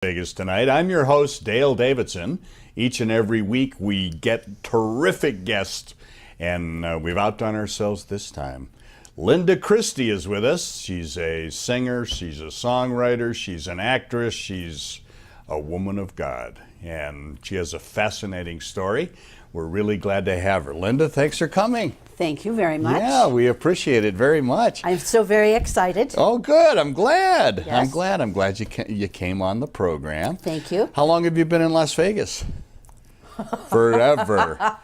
Vegas tonight. I'm your host, Dale Davidson. Each and every week we get terrific guests, and we've outdone ourselves this time. Linda Kristy is with us. She's a singer, she's a songwriter, she's an actress, she's a woman of God, and she has a fascinating story. We're really glad to have her. Linda, thanks for coming. Thank you very much. Yeah, we appreciate it very much. I'm so very excited. Oh, good. I'm glad. Yes. I'm glad you came on the program. Thank you. How long have you been in Las Vegas? Forever.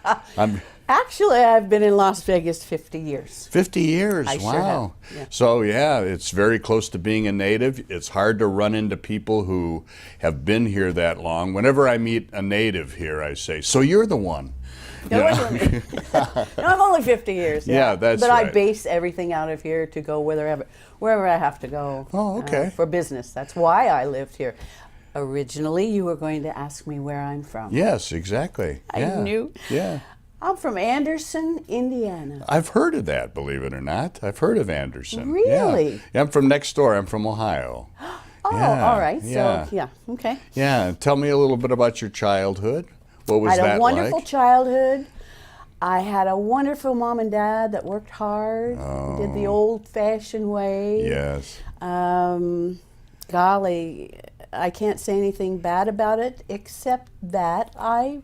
Actually, I've been in Las Vegas 50 years. 50 years. I wow. sure have. Yeah. So, yeah, it's very close to being a native. It's hard to run into people who have been here that long. Whenever I meet a native here, I say, "So you're the one." No, no, I'm only 50 years. Yeah, that's but right. I base everything out of here to go wherever I have to go. Oh, okay. For business. That's why I lived here. Originally, you were going to ask me where I'm from. Yes, exactly. I Yeah. knew. Yeah. I'm from Anderson, Indiana. I've heard of that, believe it or not. I've heard of Anderson. Really? Yeah, I'm from next door. I'm from Ohio. Oh, Yeah, all right. yeah. So, yeah, okay. Yeah, tell me a little bit about your childhood. What was I had that a wonderful like? childhood. I had a wonderful mom and dad that worked hard, did the old-fashioned way. Yes. Golly, I can't say anything bad about it, except that I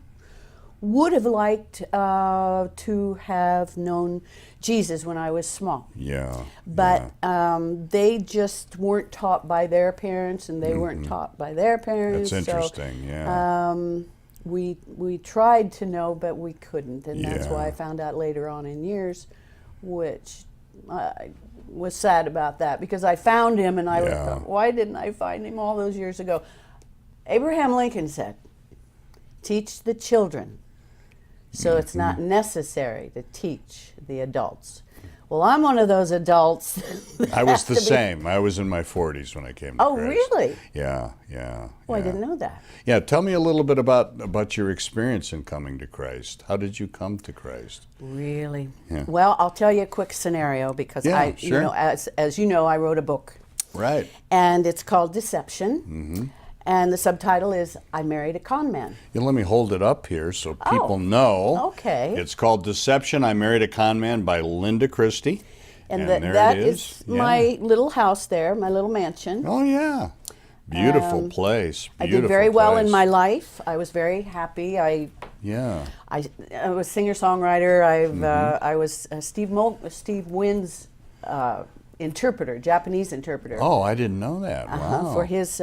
would have liked to have known Jesus when I was small. Yeah. But they just weren't taught by their parents, and they weren't taught by their parents. That's interesting, yeah. We tried to know, but we couldn't, and that's Yeah. why I found out later on in years, which I was sad about that, because I found him, and I Yeah. thought, why didn't I find him all those years ago? Abraham Lincoln said, "Teach the children, so it's not necessary to teach the adults." Well, I'm one of those adults. I was the same. I was in my 40s when I came to Oh, Christ. really? Yeah. Well, I didn't know that. Yeah, tell me a little bit about your experience in coming to Christ. How did you come to Christ? Really? Yeah. Well, I'll tell you a quick scenario, because Yeah, I, sure. as you know, I wrote a book, Right. and it's called Deception, and the subtitle is "I Married a Con Man." Yeah, let me hold it up here so people know. Okay. It's called Deception, I Married a Con Man by Linda Kristy. And there that it is Yeah. my little house there, my little mansion. Oh, yeah. Beautiful place. I Beautiful did very well in place. my life. I was very happy. I was singer-songwriter. I was Steve Wynn's interpreter, Japanese interpreter. Oh, I didn't know that. Wow. For his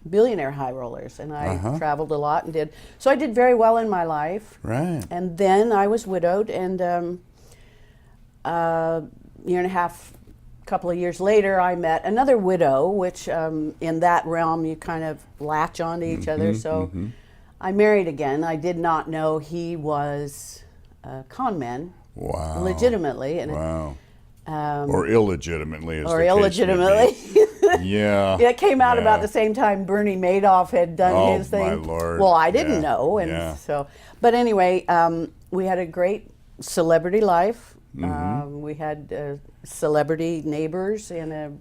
billionaire high rollers, and I traveled a lot and did. So I did very well in my life. Right. And then I was widowed, and year and a half, couple of years later, I met another widow, which in that realm you kind of latch onto each other. So I married again. I did not know he was a con man. Wow. Legitimately. And Wow. Or illegitimately, as or the case may illegitimately. be. Yeah. It came out Yeah. about the same time Bernie Madoff had done Oh, his thing. my Lord. Well, I didn't Yeah. know, and Yeah. so. But anyway, we had a great celebrity life. We had celebrity neighbors, and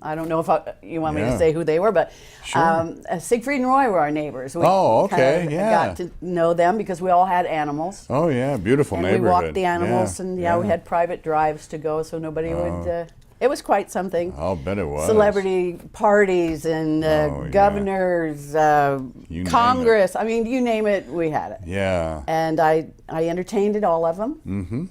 I don't know if you want me Yeah. to say who they were, but Sure. Siegfried and Roy were our neighbors. We Oh, okay, kinda yeah. got to know them because we all had animals. Oh, yeah. Beautiful And neighborhood. we walked the animals, Yeah. and we had private drives to go, so nobody would. It was quite something. I'll bet it was. Celebrity parties and yeah. governors, You name Congress. I mean, you name it, we had it. Yeah. And I entertained at all of them. Mm-hmm.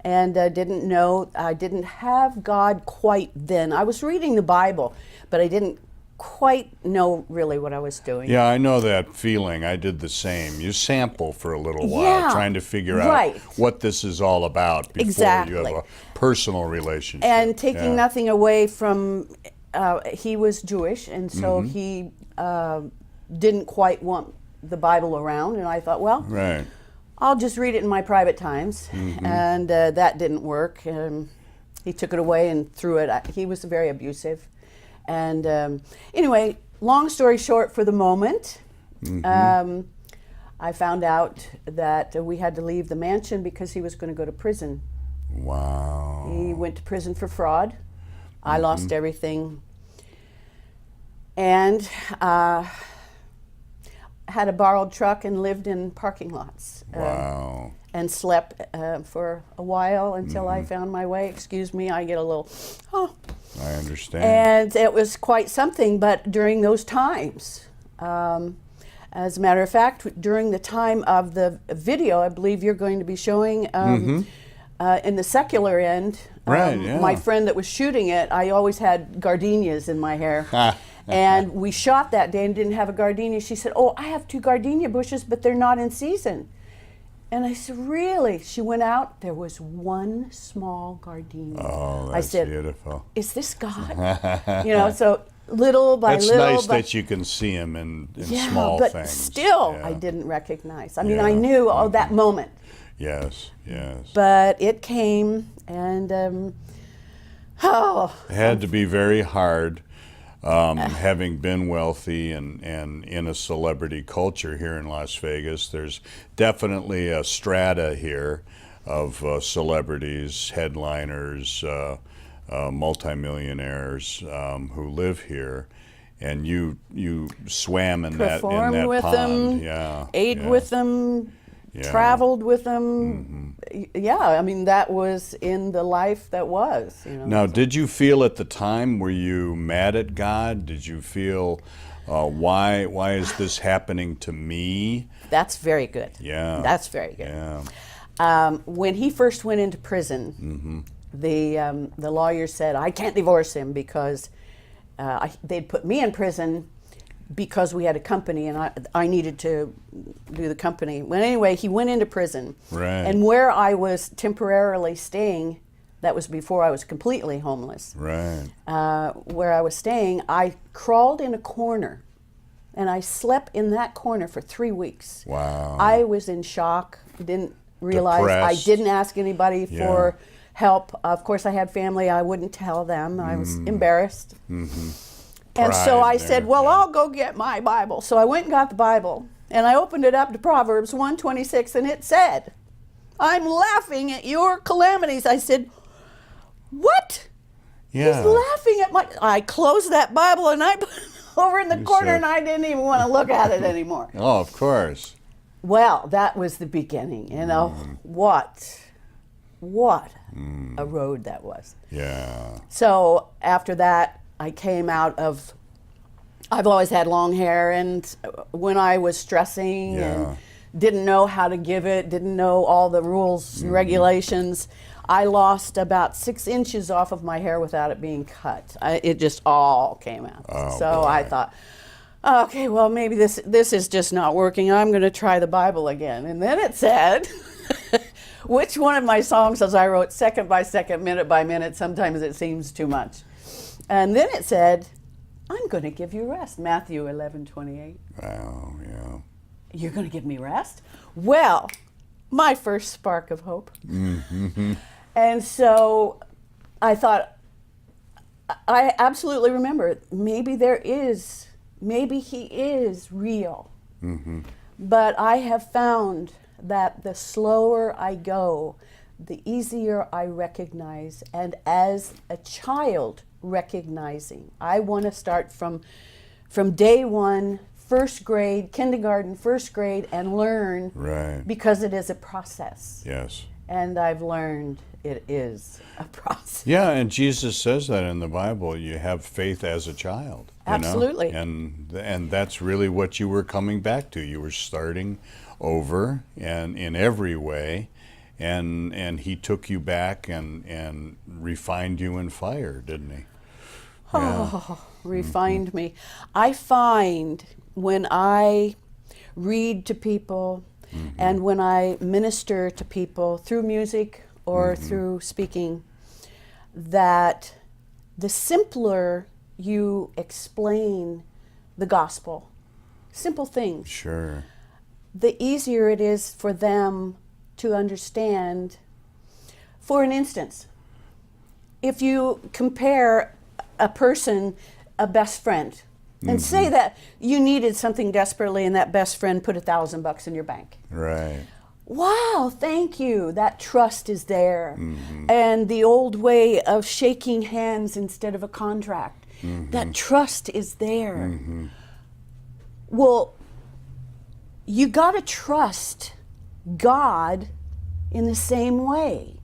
And I didn't have God quite then. I was reading the Bible, but I didn't quite know really what I was doing. Yeah, I know that feeling. I did the same. You sample for a little while, Yeah, trying to figure right. out what this is all about before Exactly. you have a personal relationship. And taking Yeah. nothing away from, he was Jewish, and so he didn't quite want the Bible around, and I thought, well, Right. I'll just read it in my private times, and that didn't work. He took it away and threw it. He was very abusive. And anyway, long story short for the moment, I found out that we had to leave the mansion because he was going to go to prison. Wow. He went to prison for fraud. I lost everything. and had a borrowed truck and lived in parking lots. Wow. And slept for a while until I found my way. Excuse me, I get a little, I understand. And it was quite something, but during those times, as a matter of fact, during the time of the video, I believe you're going to be showing in the secular end, Right, yeah. my friend that was shooting it, I always had gardenias in my hair. And we shot that day and didn't have a gardenia. She said, "Oh, I have 2 gardenia bushes, but they're not in season." And I said, "Really?" She went out, there was 1 small gardenia. Oh, that's I said, beautiful. "Is this God?" So little by It's little. nice that you can see him in yeah, small but things. still, Yeah. I didn't recognize. I mean, Yeah. I knew, that moment. Yes, yes. But it came, and It had to be very hard, having been wealthy and in a celebrity culture here in Las Vegas. There's definitely a strata here of celebrities, headliners, multimillionaires who live here, and you swam in that performed with pond. them, Yeah, ate yeah. with them, Yeah. traveled with them. Yeah, I mean, that was in the life that was. Now, did you feel at the time, were you mad at God? Did you feel, why is this happening to me? That's very good. Yeah. That's very good. Yeah. When he first went into prison, the lawyer said, "I can't divorce him because they'd put me in prison because we had a company and I needed to do the company." Well, anyway, he went into prison. Right. And where I was temporarily staying, that was before I was completely homeless. Right. Where I was staying, I crawled in a corner and I slept in that corner for 3 weeks. Wow. I was in shock, didn't realize, Depressed. I didn't ask anybody for help. Of course, I had family, I wouldn't tell them. I was embarrassed. And so I Pride said, there, "Well, yeah. I'll go get my Bible." So I went and got the Bible, and I opened it up to Proverbs 1:26, and it said, "I'm laughing at your calamities." I said, "What? Yeah. He's laughing at my..." I closed that Bible, and I put it over in the corner, said- and I didn't even want to look at it anymore. Oh, of course. Well, that was the beginning, what a road that was. Yeah. So after that, I came out of, I've always had long hair, and when I was stressing and didn't know how to give it, didn't know all the rules and regulations, I lost about 6 inches off of my hair without it being cut. It just all came out. Oh, so boy. I thought, okay, well, maybe this is just not working. I'm going to try the Bible again. And then it said, which one of my songs, as I wrote second by second, minute by minute, sometimes it seems too much. And then it said, "I'm going to give you rest." Matthew 11:28. Wow, yeah. You're going to give me rest? Well, my first spark of hope. And so I thought, I absolutely remember, maybe he is real. But I have found that the slower I go, the easier I recognize. And as a child recognizing, I want to start from day one, first grade, kindergarten, first grade, and learn. Right. Because it is a process. Yes. And I've learned it is a process. Yeah, and Jesus says that in the Bible. You have faith as a child. you know? Absolutely. And that's really what you were coming back to. You were starting over, and in every way, and he took you back and refined you in fire, didn't he? Oh, refined me. I find when I read to people and when I minister to people through music or through speaking, that the simpler you explain the gospel, simple things, Sure. the easier it is for them to understand. For an instance, if you compare a person, a best friend, and say that you needed something desperately and that best friend put $1,000 in your bank. Right. Wow, thank you. That trust is there. And the old way of shaking hands instead of a contract that trust is there. Well, you got to trust God in the same way,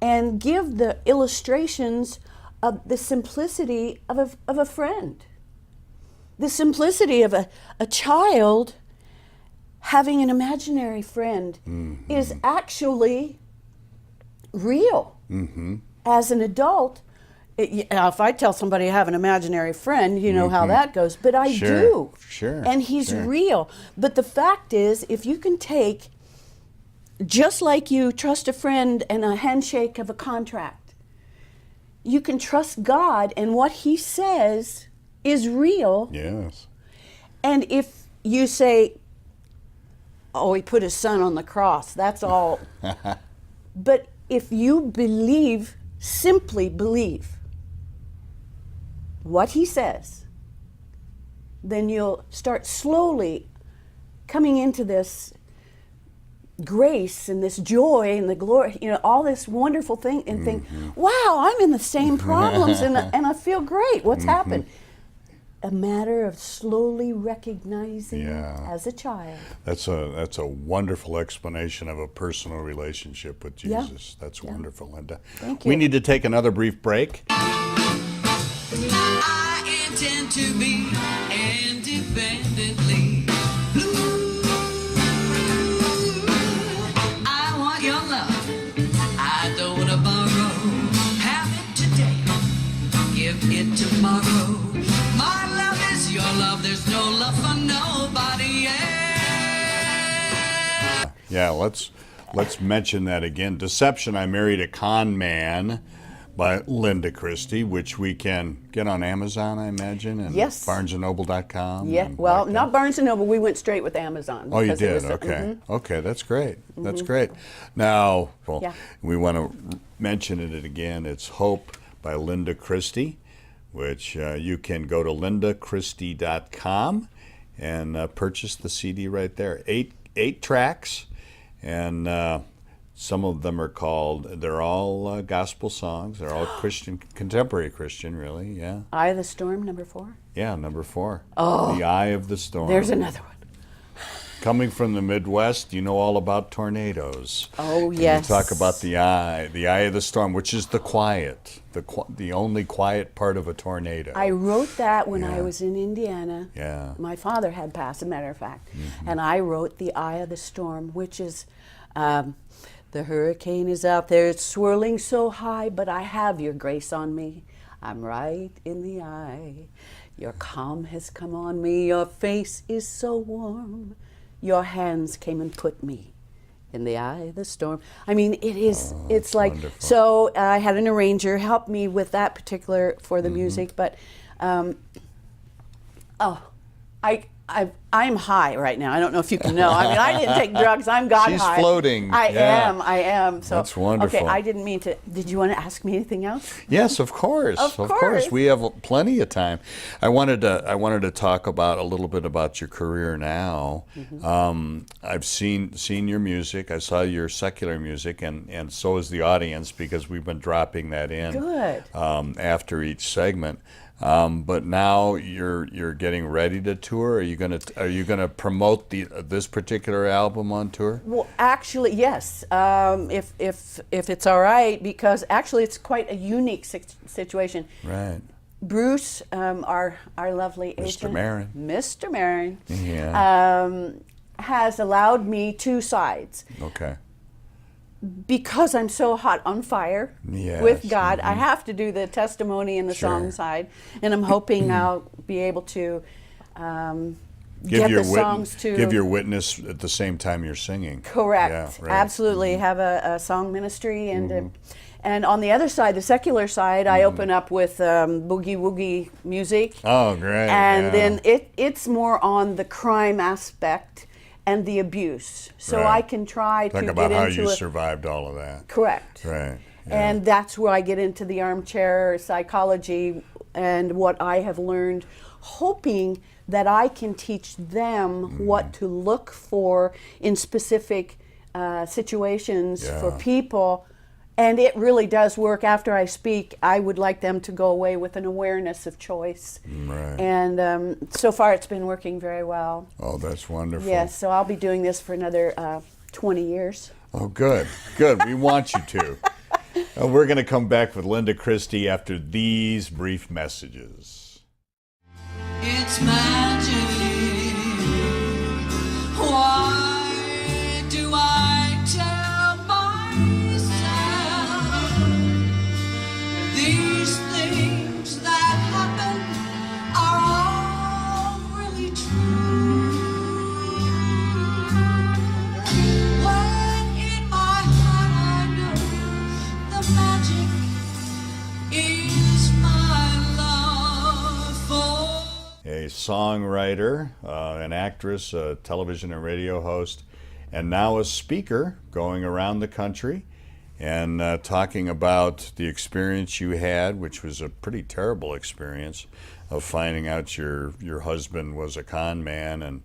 and give the illustrations of the simplicity of a friend. The simplicity of a child having an imaginary friend is actually real. As an adult, if I tell somebody I have an imaginary friend, you know how that goes, but I do. Sure. And he's real. But the fact is, if you can take, just like you trust a friend and a handshake of a contract, you can trust God, and what he says is real. Yes. And if you say, oh, he put his son on the cross, that's all. But if you believe, simply believe what he says, then you'll start slowly coming into this grace and this joy and the glory, you know, all this wonderful thing, and think, wow, I'm in the same problems and I feel great. What's happened? A matter of slowly recognizing as a child. That's a wonderful explanation of a personal relationship with Jesus. That's wonderful, Linda. Thank you. We need to take another brief break. I intend to be independently. I want your love. I don't want to borrow. Have it today. Give it tomorrow. My love is your love. There's no love for nobody else. Yeah, let's mention that again. Deception, I Married a Con Man by Linda Kristy, which we can get on Amazon, I imagine, and Yes. BarnesandNoble.com. Yeah, well, not Barnes & Noble. We went straight with Amazon. Oh, you because it did? was Okay. Okay, that's great. That's great. Now, Yeah. we want to mention it again. It's Hope by Linda Kristy, which you can go to lindakristy.com and purchase the CD right there. Eight tracks, and some of them are called, they're all gospel songs. They're all Christian, contemporary Christian, really, yeah. Eye of the Storm, number 4. Yeah, number 4. Oh. The Eye of the Storm. There's another one. Coming from the Midwest, you know all about tornadoes. Oh, And yes. you talk about the eye of the storm, which is the quiet, the only quiet part of a tornado. I wrote that when I was in Indiana. Yeah. My father had passed, as a matter of fact. And I wrote The Eye of the Storm, which is, the hurricane is out there, it's swirling so high, but I have your grace on me. I'm right in the eye. Your calm has come on me. Your face is so warm. Your hands came and put me in the eye of the storm. I mean, it is, it's like, wonderful. so I had an arranger help me with that particular, for the music, but, I'm high right now. I don't know if you can know. I mean, I didn't take drugs. I'm God She's high. floating. I Yeah. am. So That's wonderful. Okay, I didn't mean to. Did you want to ask me anything else? Yes, of course. Of course. We have plenty of time. I wanted to talk about a little bit about your career now. I've seen your music. I saw your secular music, and so is the audience, because we've been dropping that in. Good. After each segment. But now you're getting ready to tour. Are you gonna promote this particular album on tour? Well, actually, yes. If it's all right, because actually it's quite a unique situation. Right. Bruce, our lovely agent, Mr. Marin. Mr. Marin, Yeah. has allowed me 2 sides. Okay. Because I'm so hot on fire Yes, with God, I have to do the testimony and the song side, and I'm hoping I'll be able to get the songs to give your witness at the same time you're singing. correct. Yeah, right. Absolutely, have a song ministry, and and on the other side, the secular side, I open up with boogie woogie music. Oh, great! And then it's more on the crime aspect and the abuse, so Right. I can try Talk to about get how into you it. survived all of that. Correct. Right. Yeah. And that's where I get into the armchair psychology and what I have learned, hoping that I can teach them what to look for in specific situations for people, And it really does work. After I speak, I would like them to go away with an awareness of choice. Right. And so far it's been working very well. Oh, that's wonderful. Yes, so I'll be doing this for another 20 years. Oh, good. Good. We want you to. We're going to come back with Linda Kristy after these brief messages. It's magic. Why do I tell myself these things that happen are all really true? When in my heart I know the magic is my love for. A songwriter, an actress, a television and radio host, and now a speaker going around the country and talking about the experience you had, which was a pretty terrible experience of finding out your husband was a con man and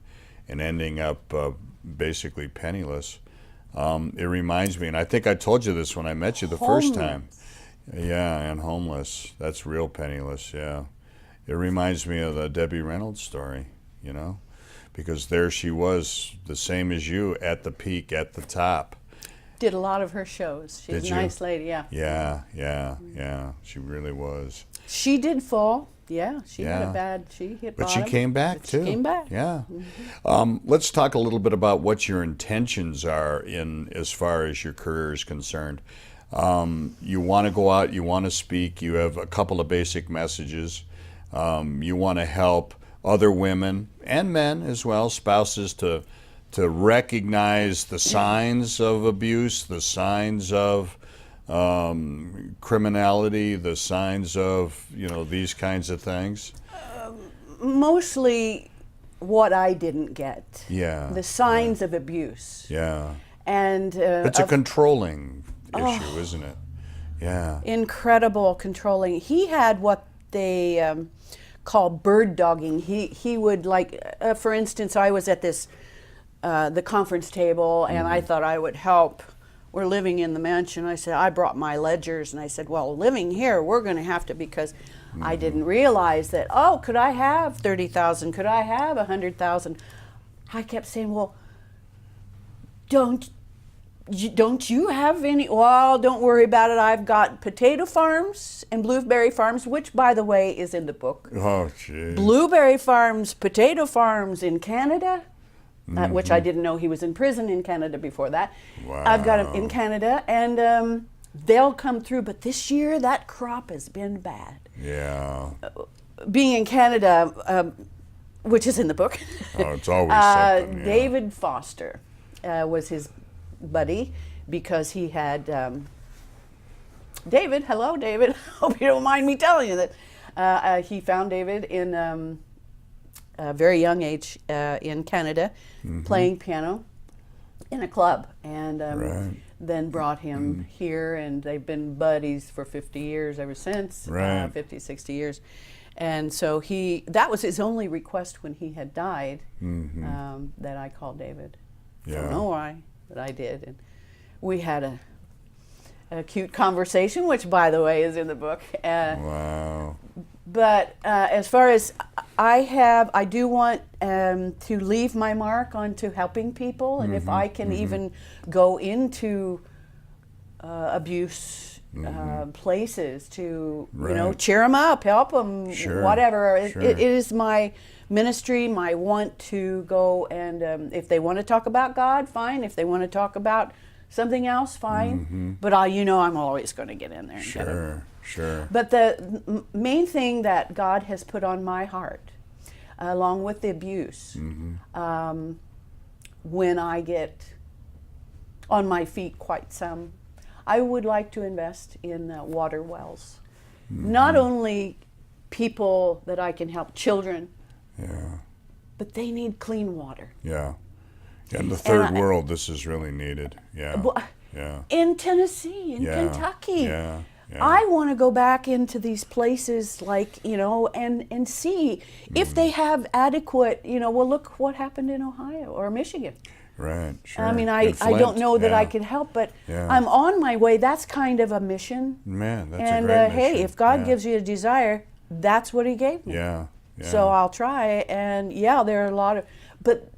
ending up basically penniless. It reminds me, and I think I told you this when I met you the first time. Yeah, and homeless. That's real penniless, yeah. It reminds me of the Debbie Reynolds story, you know, because there she was, the same as you, at the peak, at the top. Did a lot of her shows. She's Did a you? nice lady, yeah. Yeah. She really was. She did fall. Yeah, she had Yeah. a bad, she hit But bottom. she came back, But too. She came back. Yeah. Let's talk a little bit about what your intentions are in as far as your career is concerned. You want to go out, you want to speak, you have a couple of basic messages. You want to help other women and men as well, spouses, to recognize the signs of abuse, the signs of criminality, the signs of, these kinds of things. Mostly what I didn't get. Yeah. The signs of abuse. Yeah. And It's a controlling issue, isn't it? Yeah. incredible controlling. He had what they call bird dogging. He would, like, for instance, I was at this the conference table, and I thought I would help. We're living in the mansion. I said, I brought my ledgers, and I said, well, living here, we're going to have to, because I didn't realize that, could I have 30,000? Could I have 100,000? I kept saying, well, don't you have any? Well, don't worry about it. I've got potato farms and blueberry farms, which, by the way, is in the book. Oh, gee. Blueberry farms, potato farms in Canada, which I didn't know he was in prison in Canada before that. Wow. I've got him in Canada, and they'll come through. But this year, that crop has been bad. Yeah. Being in Canada, which is in the book, Oh, it's always something. Yeah. David Foster was his buddy, because he had David. Hello, David. Hope you don't mind me telling you that he found David in a very young age in Canada, playing piano in a club, and Right. then brought him here, and they've been buddies for 50 years ever since. Right. 50, 60 years. And so that was his only request when he had died, that I called David. I Yeah. don't know why, but I did. And we had a cute conversation, which, by the way, is in the book. Wow. But as far as I do want to leave my mark onto helping people, and if I can even go into abuse places to, Right. cheer them up, help them, Sure, whatever. sure. It is my ministry, my want to go, and if they want to talk about God, fine. If they want to talk about something else, fine. But I'm always going to get in there and get 'em. Sure. But the main thing that God has put on my heart, along with the abuse, when I get on my feet quite some, I would like to invest in water wells. Not only people that I can help, children, Yeah. but they need clean water. Yeah. In the third I- world, this is really needed. Yeah. Well, Yeah. In Tennessee, in Yeah. Kentucky, Yeah. I want to go back into these places, like, and see if they have adequate, well, look what happened in Ohio or Michigan. Right, sure. I mean, In I Flint, don't know that I yeah. can help, but Yeah. I'm on my way. That's kind of a mission. Man, that's And a great hey, mission. if God Yeah. gives you a desire, that's what He gave me. Yeah, yeah. So I'll try. And yeah, there are a lot of, but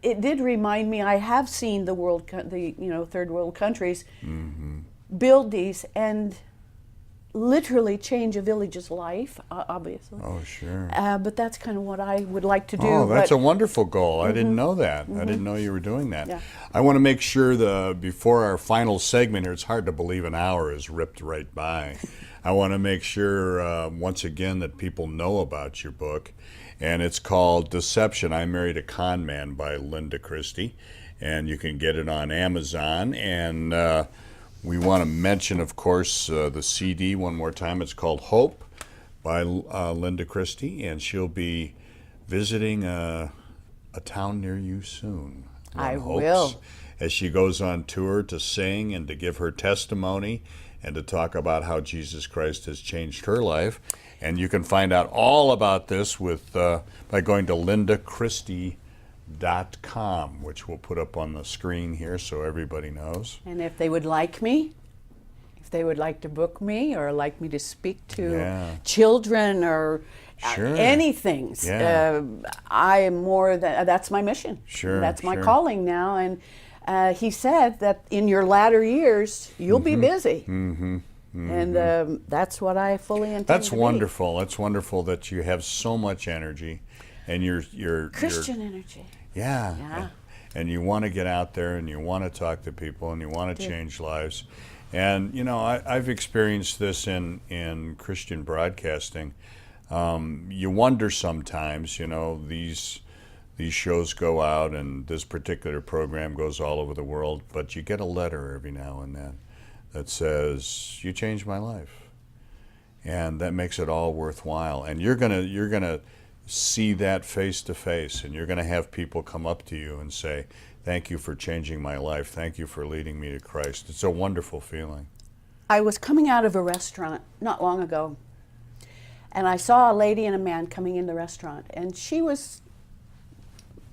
it did remind me. I have seen the third world countries build these and literally change a village's life, obviously. Oh, sure. But that's kind of what I would like to do. Oh, that's but, a wonderful goal. I didn't know that. I didn't know you were doing that. Yeah. I want to make sure before our final segment here, it's hard to believe an hour is ripped right by. I want to make sure, once again, that people know about your book. And it's called Deception, I Married a Con Man by Linda Kristy. And you can get it on Amazon. And we want to mention, of course, the CD one more time. It's called Hope by Linda Kristy, and she'll be visiting a town near you soon. I one hopes, will. as she goes on tour to sing and to give her testimony and to talk about how Jesus Christ has changed her life. And you can find out all about this by going to lindakristy.com, which we'll put up on the screen here so everybody knows. And if they would like me, if they would like to book me or like me to speak to children or Sure. anything, I am more than, that's my mission. Sure, That's my sure. calling now. And he said that in your latter years, you'll be busy. And that's what I fully intend That's to wonderful. That's wonderful that you have so much energy, and you're Christian energy. Yeah. Yeah. And you want to get out there and you want to talk to people and you want to change lives. And, I've experienced this in Christian broadcasting. You wonder sometimes, these shows go out and this particular program goes all over the world, but you get a letter every now and then that says, you changed my life. And that makes it all worthwhile. And you're gonna see that face to face, and you're going to have people come up to you and say, thank you for changing my life. Thank you for leading me to Christ. It's a wonderful feeling. I was coming out of a restaurant not long ago, and I saw a lady and a man coming in the restaurant, and she was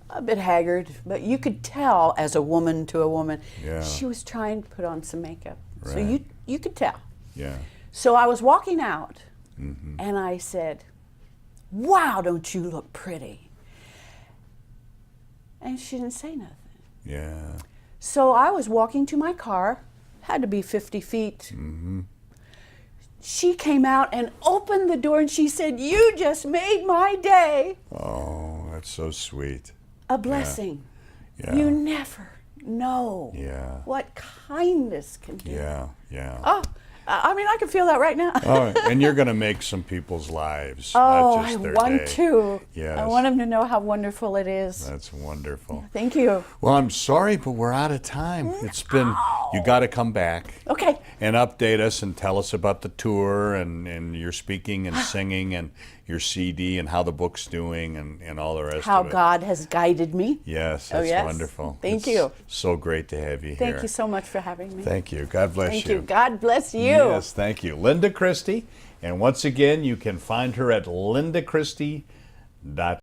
a bit haggard, but you could tell as a woman to a woman, she was trying to put on some makeup. Right. So you could tell. Yeah. So I was walking out, and I said, wow, don't you look pretty? And she didn't say nothing. Yeah. So I was walking to my car, had to be 50 feet. She came out and opened the door and she said, you just made my day. Oh, that's so sweet. A blessing. Yeah. You never know what kindness can do. Yeah, yeah. Oh, I mean, I can feel that right now. Oh, and you're going to make some people's lives, Oh, not just I their want day. to. Yes. I want them to know how wonderful it is. That's wonderful. Thank you. Well, I'm sorry, but we're out of time. It's been, you got to come back. Okay. And update us and tell us about the tour and your speaking and singing and your CD and how the book's doing and all the rest How of it. God has guided me. Yes, Oh, that's yes. wonderful. Thank It's you. So great to have you here. Thank you so much for having me. Thank you. God bless Thank you. you. God bless you. Yes, thank you. Linda Kristy. And once again, you can find her at lindakristy.com.